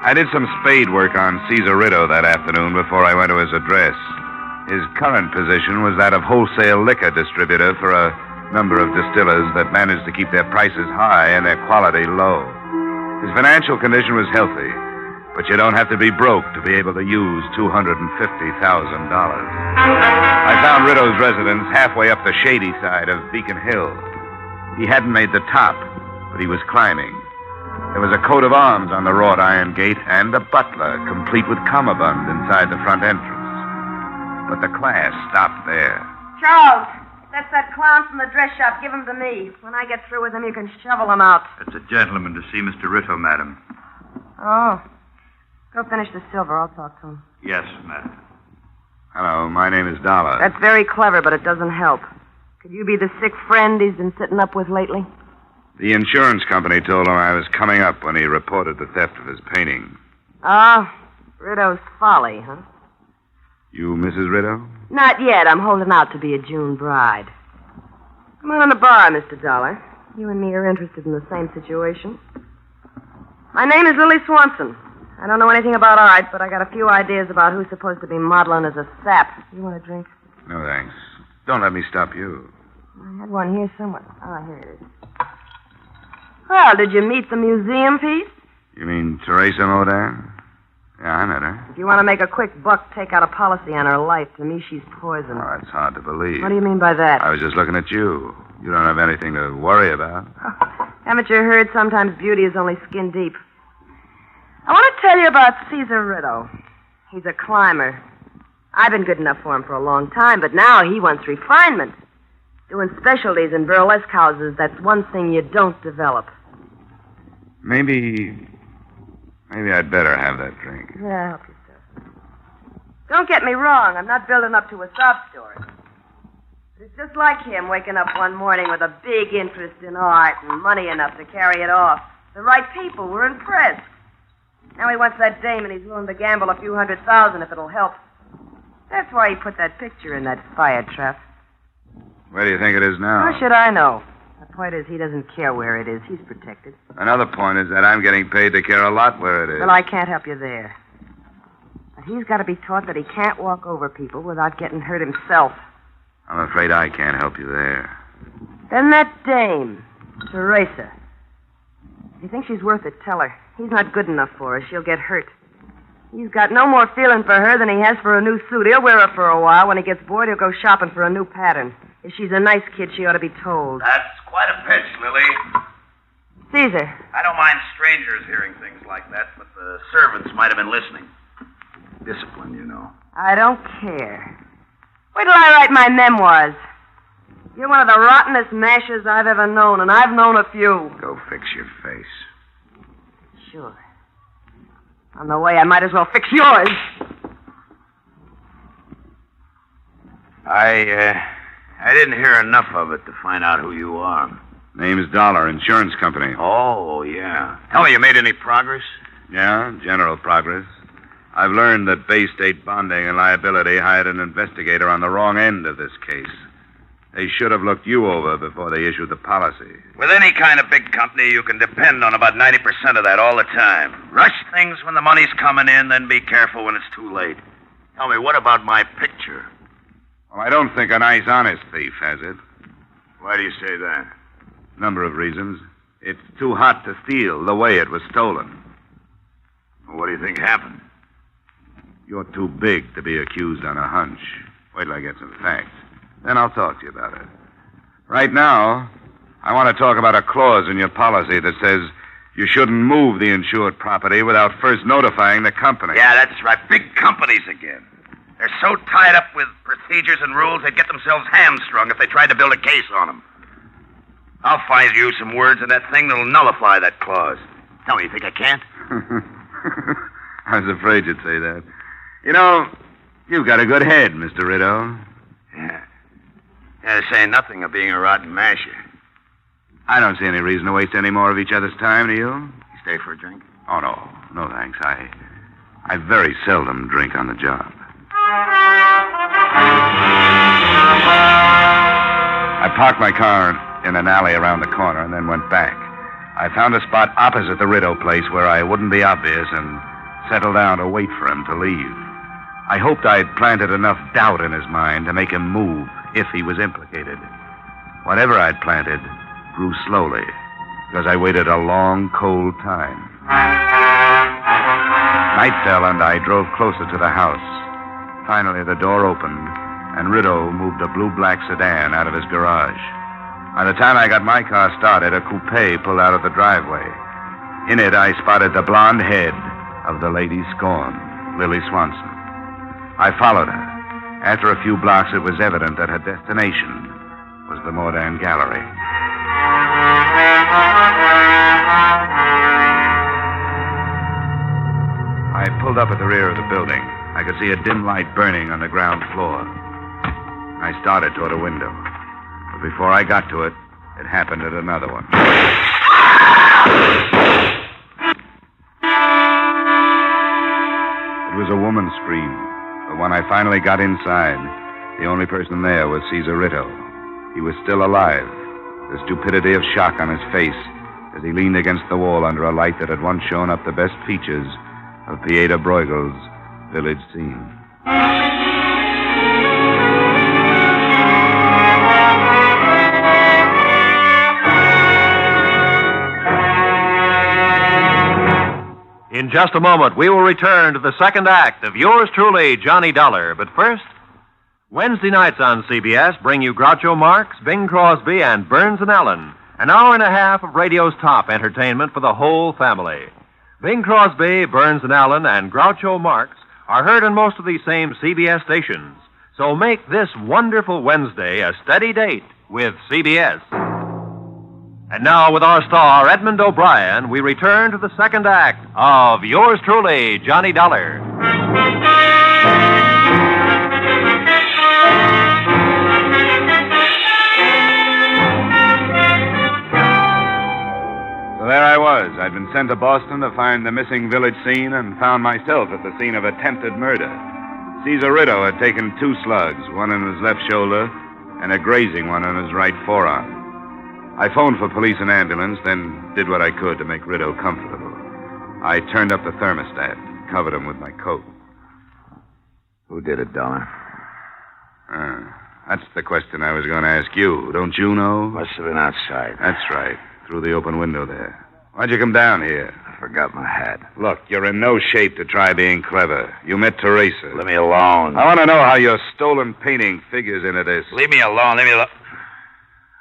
I did some spade work on Cesarito that afternoon before I went to his address. His current position was that of wholesale liquor distributor for a number of distillers that managed to keep their prices high and their quality low. His financial condition was healthy, but you don't have to be broke to be able to use $250,000. I found Rito's residence halfway up the shady side of Beacon Hill. He hadn't made the top, but he was climbing. There was a coat of arms on the wrought iron gate and a butler, complete with cummerbund, inside the front entrance. But the class stopped there. Charles, that's that clown from the dress shop. Give him to me. When I get through with him, you can shovel him out. It's a gentleman to see Mr. Rito, madam. Oh. Go finish the silver. I'll talk to him. Yes, madam. Hello, my name is Dollar. That's very clever, but it doesn't help. Could you be the sick friend he's been sitting up with lately? The insurance company told him I was coming up when he reported the theft of his painting. Ah, Rito's folly, huh? You Mrs. Rito? Not yet. I'm holding out to be a June bride. Come on in the bar, Mr. Dollar. You and me are interested in the same situation. My name is Lily Swanson. I don't know anything about art, but I got a few ideas about who's supposed to be modeling as a sap. You want a drink? No, thanks. Don't let me stop you. I had one here somewhere. Ah, here it is. Well, did you meet the museum piece? You mean Teresa Modan? Yeah, I met her. If you want to make a quick buck, take out a policy on her life. To me, she's poison. Oh, that's hard to believe. What do you mean by that? I was just looking at you. You don't have anything to worry about. Haven't you heard sometimes beauty is only skin deep? I want to tell you about Cesarito. He's a climber. I've been good enough for him for a long time, but now he wants refinement. Doing specialties in burlesque houses, that's one thing you don't develop. Maybe I'd better have that drink. Yeah, help yourself. Don't get me wrong. I'm not building up to a sob story. But it's just like him waking up one morning with a big interest in art and money enough to carry it off. The right people were impressed. Now he wants that dame, and he's willing to gamble a few $100,000 if it'll help. That's why he put that picture in that fire trap. Where do you think it is now? How should I know? The point is, he doesn't care where it is. He's protected. Another point is that I'm getting paid to care a lot where it is. Well, I can't help you there. But he's got to be taught that he can't walk over people without getting hurt himself. I'm afraid I can't help you there. Then that dame, Teresa. If you think she's worth it, tell her. He's not good enough for her. She'll get hurt. He's got no more feeling for her than he has for a new suit. He'll wear her for a while. When he gets bored, he'll go shopping for a new pattern. If she's a nice kid, she ought to be told. That's quite a pitch, Lily. Caesar. I don't mind strangers hearing things like that, but the servants might have been listening. Discipline, you know. I don't care. Wait till I write my memoirs. You're one of the rottenest mashers I've ever known, and I've known a few. Go fix your face. Sure. On the way, I might as well fix yours. I didn't hear enough of it to find out who you are. Name's Dollar, insurance company. Oh, yeah. Tell me, you made any progress? Yeah, general progress. I've learned that Bay State Bonding and Liability hired an investigator on the wrong end of this case. They should have looked you over before they issued the policy. With any kind of big company, you can depend on about 90% of that all the time. Rush things when the money's coming in, then be careful when it's too late. Tell me, what about my picture? Well, I don't think a nice, honest thief has it. Why do you say that? Number of reasons. It's too hot to steal the way it was stolen. Well, what do you think happened? You're too big to be accused on a hunch. Wait till I get some facts. Then I'll talk to you about it. Right now, I want to talk about a clause in your policy that says you shouldn't move the insured property without first notifying the company. Yeah, that's right. Big companies again. They're so tied up with procedures and rules, they'd get themselves hamstrung if they tried to build a case on them. I'll find you some words in that thing that'll nullify that clause. Tell me, you think I can't? I was afraid you'd say that. You know, you've got a good head, Mr. Rideau. Yeah. Yeah, saying nothing of being a rotten masher. I don't see any reason to waste any more of each other's time, do you? You stay for a drink? Oh, no. No, thanks. I very seldom drink on the job. I parked my car in an alley around the corner and then went back. I found a spot opposite the Rideau place where I wouldn't be obvious and settled down to wait for him to leave. I hoped I'd planted enough doubt in his mind to make him move if he was implicated. Whatever I'd planted grew slowly because I waited a long, cold time. Night fell and I drove closer to the house. Finally, the door opened and Rideau moved a blue-black sedan out of his garage. By the time I got my car started, a coupe pulled out of the driveway. In it, I spotted the blonde head of the lady scorned, Lily Swanson. I followed her. After a few blocks, it was evident that her destination was the Modern Gallery. I pulled up at the rear of the building. I could see a dim light burning on the ground floor. I started toward a window. But before I got to it, it happened at another one. It was a woman's scream. But when I finally got inside, the only person there was Caesar Rideau. He was still alive, the stupidity of shock on his face as he leaned against the wall under a light that had once shown up the best features of Pieta Bruegel's village scene. In just a moment, we will return to the second act of yours truly, Johnny Dollar. But first, Wednesday nights on CBS bring you Groucho Marx, Bing Crosby, and Burns and Allen. An hour and a half of radio's top entertainment for the whole family. Bing Crosby, Burns and Allen, and Groucho Marx are heard on most of these same CBS stations. So make this wonderful Wednesday a steady date with CBS. And now, with our star, Edmund O'Brien, we return to the second act of yours truly, Johnny Dollar. So there I was. I'd been sent to Boston to find the missing village scene and found myself at the scene of attempted murder. Caesar Rideau had taken 2 slugs, one in his left shoulder and a grazing one on his right forearm. I phoned for police and ambulance, then did what I could to make Rideau comfortable. I turned up the thermostat, covered him with my coat. Who did it, Dollar? That's the question I was going to ask you. Don't you know? Must have been outside. That's right. Through the open window there. Why'd you come down here? I forgot my hat. Look, you're in no shape to try being clever. You met Teresa. Let me alone. I want to know how your stolen painting figures into this. Leave me alone. Leave me alone.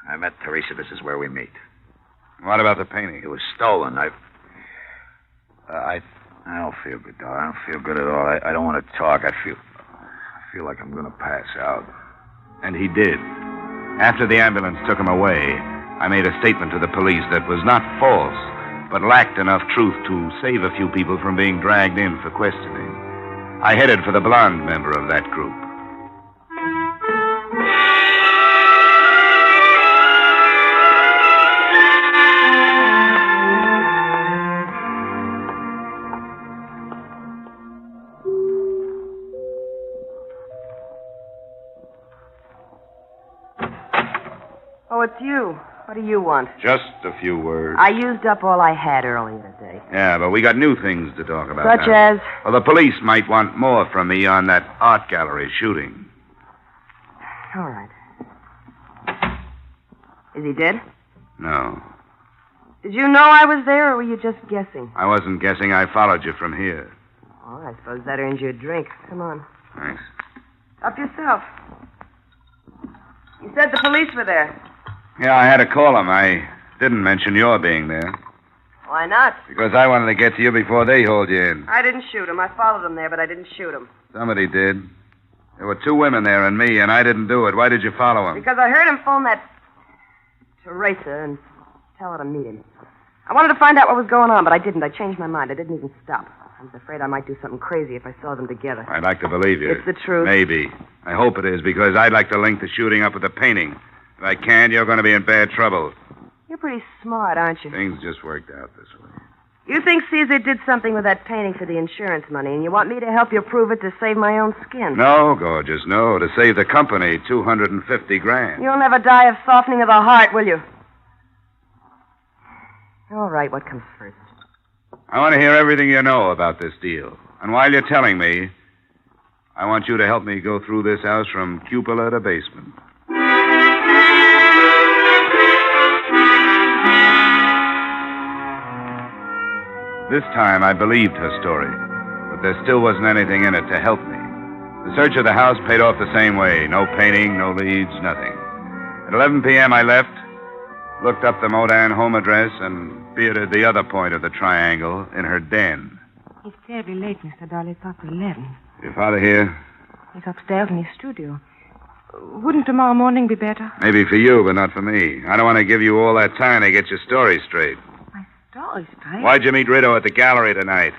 I met Teresa. This is where we meet. What about the painting? It was stolen. I don't feel good, Dollar. I don't feel good at all. I don't want to talk. I feel like I'm going to pass out. And he did. After the ambulance took him away, I made a statement to the police that was not false, but lacked enough truth to save a few people from being dragged in for questioning. I headed for the blonde member of that group. Oh, it's you. What do you want? Just a few words. I used up all I had earlier today. Yeah, but we got new things to talk about Such now. as? Well, the police might want more from me on that art gallery shooting. All right. Is he dead? No. Did you know I was there, or were you just guessing? I wasn't guessing. I followed you from here. Oh, I suppose that earns you a drink. Come on. Thanks. Up yourself. You said the police were there. Yeah, I had to call them. I didn't mention your being there. Why not? Because I wanted to get to you before they hauled you in. I didn't shoot him. I followed him there, but I didn't shoot him. Somebody did. There were 2 women there and me, and I didn't do it. Why did you follow him? Because I heard him phone that Teresa and tell her to meet him. I wanted to find out what was going on, but I didn't. I changed my mind. I didn't even stop. I was afraid I might do something crazy if I saw them together. I'd like to believe you. It's the truth. Maybe. I hope it is, because I'd like to link the shooting up with the painting. If I can't, you're going to be in bad trouble. You're pretty smart, aren't you? Things just worked out this way. You think Caesar did something with that painting for the insurance money, and you want me to help you prove it to save my own skin? No, gorgeous, no. To save the company $250,000. You'll never die of softening of the heart, will you? All right, what comes first? I want to hear everything you know about this deal. And while you're telling me, I want you to help me go through this house from cupola to basement. This time I believed her story, but there still wasn't anything in it to help me. The search of the house paid off the same way. No painting, no leads, nothing. At 11 p.m. I left, looked up the Modan home address, and bearded the other point of the triangle in her den. It's terribly late, Mr. Dolly. It's after 11. Your father here? He's upstairs in his studio. Wouldn't tomorrow morning be better? Maybe for you, but not for me. I don't want to give you all that time to get your story straight. Story straight? Why'd you meet Rideau at the gallery tonight?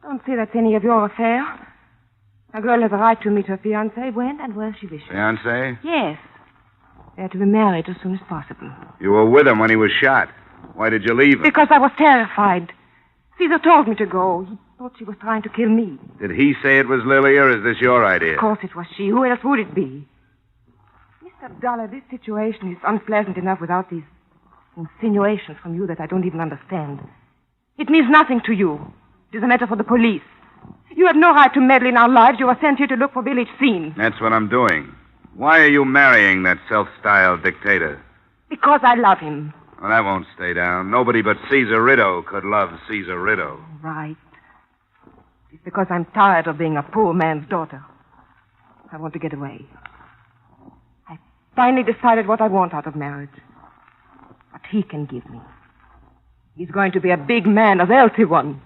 Don't say that's any of your affair. A girl has a right to meet her fiancé when and where she wishes. Fiancé? Yes. They're to be married as soon as possible. You were with him when he was shot. Why did you leave him? Because I was terrified. Caesar told me to go. He thought she was trying to kill me. Did he say it was Lily, or is this your idea? Of course it was she. Who else would it be? Mr. Dollar, this situation is unpleasant enough without these insinuations from you that I don't even understand. It means nothing to you. It is a matter for the police. You have no right to meddle in our lives. You are sent here to look for village scenes. That's what I'm doing. Why are you marrying that self-styled dictator? Because I love him. Well, that won't stay down. Nobody but Caesar Rideau could love Caesar Rideau. Right. It's because I'm tired of being a poor man's daughter. I want to get away. I finally decided what I want out of marriage. What he can give me. He's going to be a big man, a wealthy one.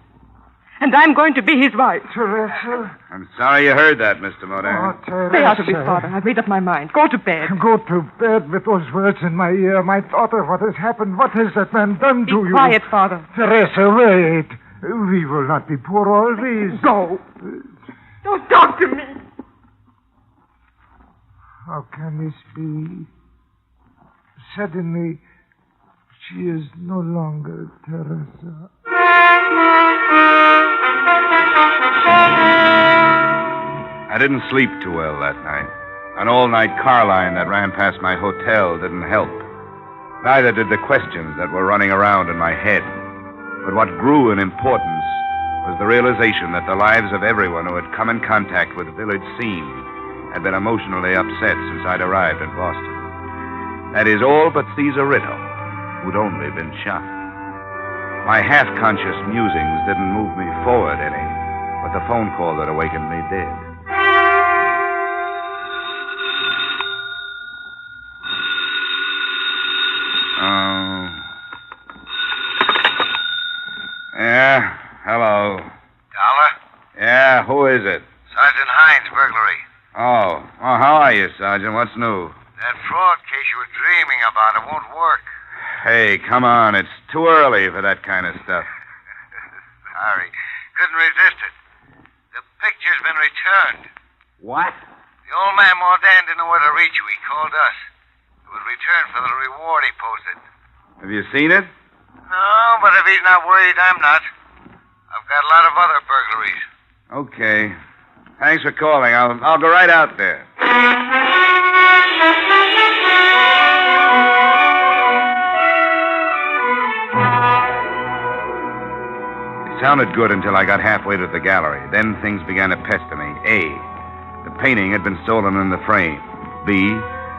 And I'm going to be his wife. Teresa. I'm sorry you heard that, Mr. Modan. Oh, Teresa. Stay out of this, Father. I've made up my mind. Go to bed. Go to bed with those words in my ear. My daughter, what has happened? What has that man done to you? Be quiet, Father. Teresa, wait. We will not be poor always. Go. Don't talk to me. How can this be? Suddenly, she is no longer Teresa. I didn't sleep too well that night. An all-night car line that ran past my hotel didn't help. Neither did the questions that were running around in my head. But what grew in importance was the realization that the lives of everyone who had come in contact with the village scene had been emotionally upset since I'd arrived in Boston. That is, all but Caesar Ritto, who'd only been shot. My half-conscious musings didn't move me forward any, but the phone call that awakened me did. Yeah, hello. Dollar? Yeah, who is it? Sergeant Hines, burglary. Oh, how are you, Sergeant? What's new? That fraud case you were dreaming about, it won't work. Hey, come on. It's too early for that kind of stuff. Sorry. Couldn't resist it. The picture's been returned. What? The old man Mordan didn't know where to reach you. He called us. It was returned for the reward he posted. Have you seen it? No, but if he's not worried, I'm not. I've got a lot of other burglaries. Okay. Thanks for calling. I'll go right out there. It sounded good until I got halfway to the gallery. Then things began to pester me. A, the painting had been stolen in the frame. B,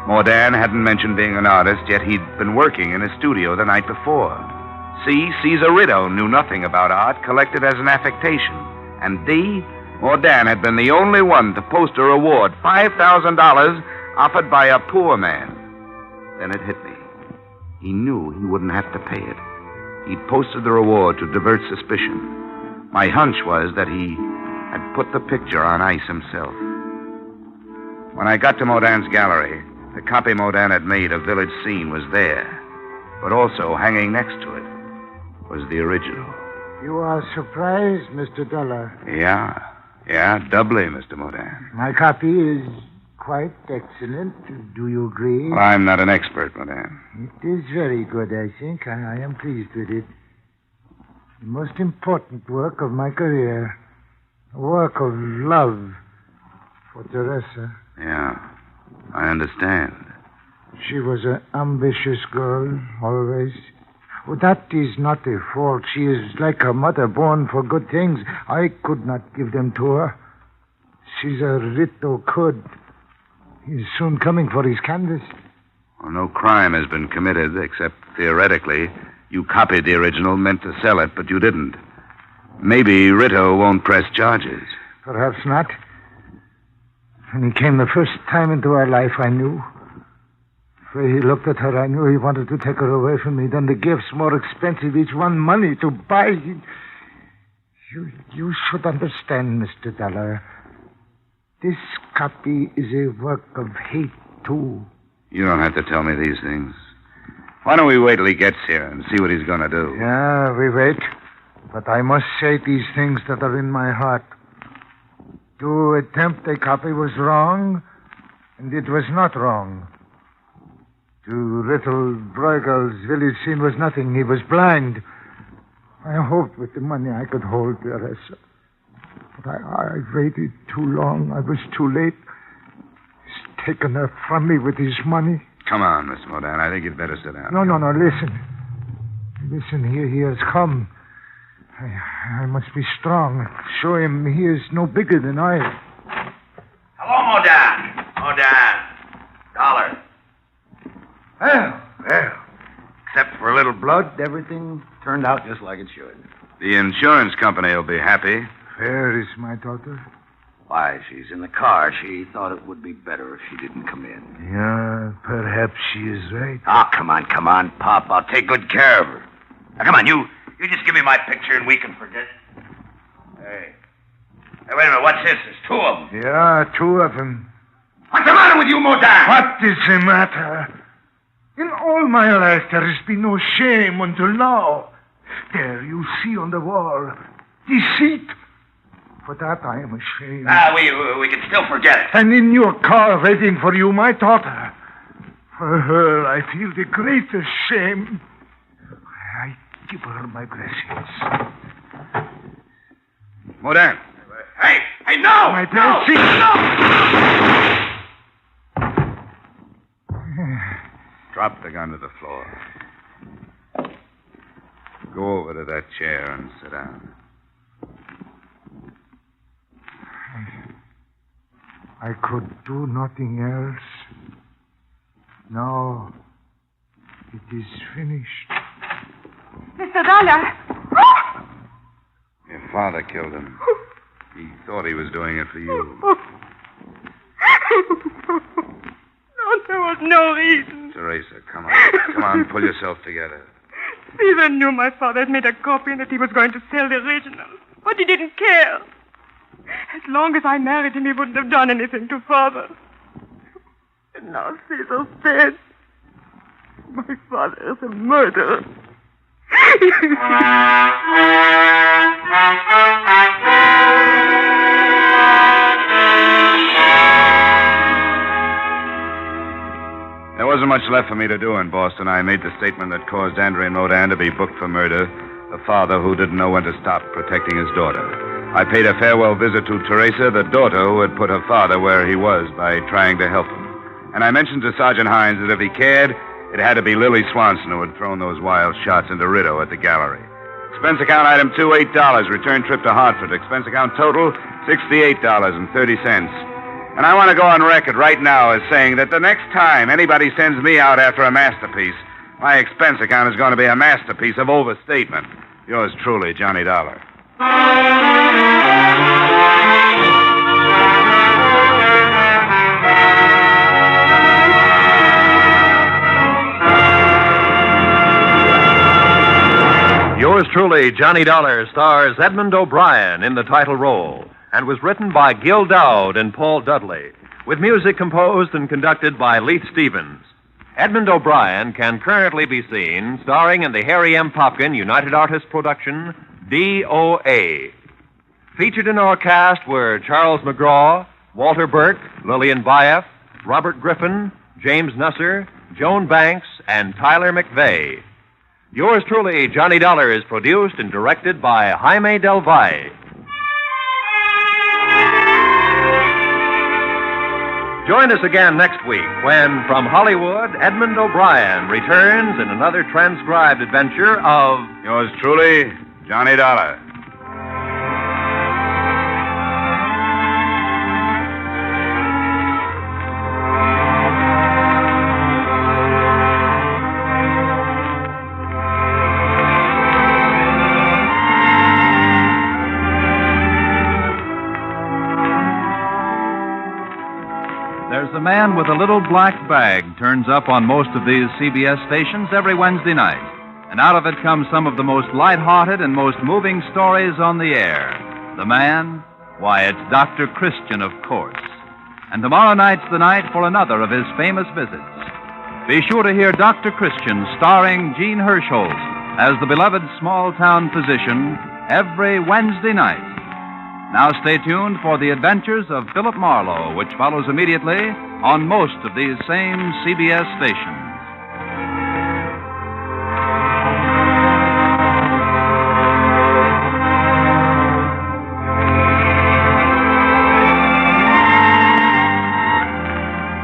Mordan hadn't mentioned being an artist, yet he'd been working in his studio the night before. C, Caesar Ritto knew nothing about art, collected as an affectation. And D, Mordan had been the only one to post a reward, $5,000, offered by a poor man. Then it hit me. He knew he wouldn't have to pay it. He'd posted the reward to divert suspicion. My hunch was that he had put the picture on ice himself. When I got to Mordan's gallery, the copy Mordan had made of Village Scene was there. But also, hanging next to it, was the original. You are surprised, Mr. Dollar. Yeah, doubly, Mr. Mordan. My copy is quite excellent. Do you agree? Well, I'm not an expert, Mordan. It is very good, I think. I am pleased with it. The most important work of my career. A work of love for Teresa. Yeah, I understand. She was an ambitious girl, always. Oh, that is not a fault. She is like her mother, born for good things. I could not give them to her. Caesar Ritto could. He is soon coming for his canvas. Well, no crime has been committed, except theoretically. You copied the original, meant to sell it, but you didn't. Maybe Ritto won't press charges. Perhaps not. When he came the first time into our life, I knew. The way he looked at her, I knew he wanted to take her away from me. Then the gifts, more expensive, each one money to buy. You should understand, Mr. Dollar. This copy is a work of hate, too. You don't have to tell me these things. Why don't we wait till he gets here and see what he's going to do? Yeah, we wait. But I must say these things that are in my heart. To attempt a copy was wrong, and it was not wrong. To Little Bruegel's village scene was nothing. He was blind. I hoped with the money I could hold Teresa. But I waited too long. I was too late. He's taken her from me with his money. Come on, Mr. Mordan. I think you'd better sit down. No, listen. Listen, he has come. I must be strong. Show him he is no bigger than I. Hello, Mordan. Dollar. Well. Except for a little blood, everything turned out just like it should. The insurance company will be happy. Where is my daughter? Why, she's in the car. She thought it would be better if she didn't come in. Yeah, perhaps she is right. Oh, come on, Pop. I'll take good care of her. Now, come on, you just give me my picture and we can forget. Hey, wait a minute. What's this? There's two of them. Yeah, two of them. What's the matter with you, Mordan? What is the matter? In all my life, there has been no shame until now. There, you see on the wall. Deceit. For that, I am ashamed. We can still forget it. And in your car, waiting for you, my daughter. For her, I feel the greatest shame. I give her my blessings. Mordan. Hey, no! My blessings. No! Drop the gun to the floor. Go over to that chair and sit down. I could do nothing else. Now, it is finished. Mr. Dollar! Your father killed him. He thought he was doing it for you. No, there was no reason. Teresa, come on. Come on, pull yourself together. Stephen knew my father had made a copy and that he was going to sell the original. But he didn't care. As long as I married him, he wouldn't have done anything to father. And now Caesar's dead. My father is a murderer. There wasn't much left for me to do in Boston. I made the statement that caused Andre Modan to be booked for murder, a father who didn't know when to stop protecting his daughter. I paid a farewell visit to Teresa, the daughter who had put her father where he was by trying to help him. And I mentioned to Sergeant Hines that if he cared, it had to be Lily Swanson who had thrown those wild shots into Rideau at the gallery. Expense account item 2, $8. Return trip to Hartford. Expense account total, $68.30. And I want to go on record right now as saying that the next time anybody sends me out after a masterpiece, my expense account is going to be a masterpiece of overstatement. Yours truly, Johnny Dollar. Yours truly, Johnny Dollar, stars Edmund O'Brien in the title role and was written by Gil Dowd and Paul Dudley, with music composed and conducted by Leith Stevens. Edmund O'Brien can currently be seen starring in the Harry M. Popkin United Artists production, DOA. Featured in our cast were Charles McGraw, Walter Burke, Lillian Baeff, Robert Griffin, James Nusser, Joan Banks, and Tyler McVeigh. Yours truly, Johnny Dollar, is produced and directed by Jaime Del Valle. Join us again next week when, from Hollywood, Edmund O'Brien returns in another transcribed adventure of... Yours truly, Johnny Dollar. The man with a little black bag turns up on most of these CBS stations every Wednesday night. And out of it comes some of the most light-hearted and most moving stories on the air. The man? Why, it's Dr. Christian, of course. And tomorrow night's the night for another of his famous visits. Be sure to hear Dr. Christian starring Gene Hirschholt as the beloved small-town physician every Wednesday night. Now stay tuned for the adventures of Philip Marlowe, which follows immediately on most of these same CBS stations.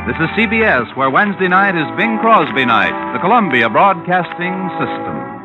This is CBS, where Wednesday night is Bing Crosby night, the Columbia Broadcasting System.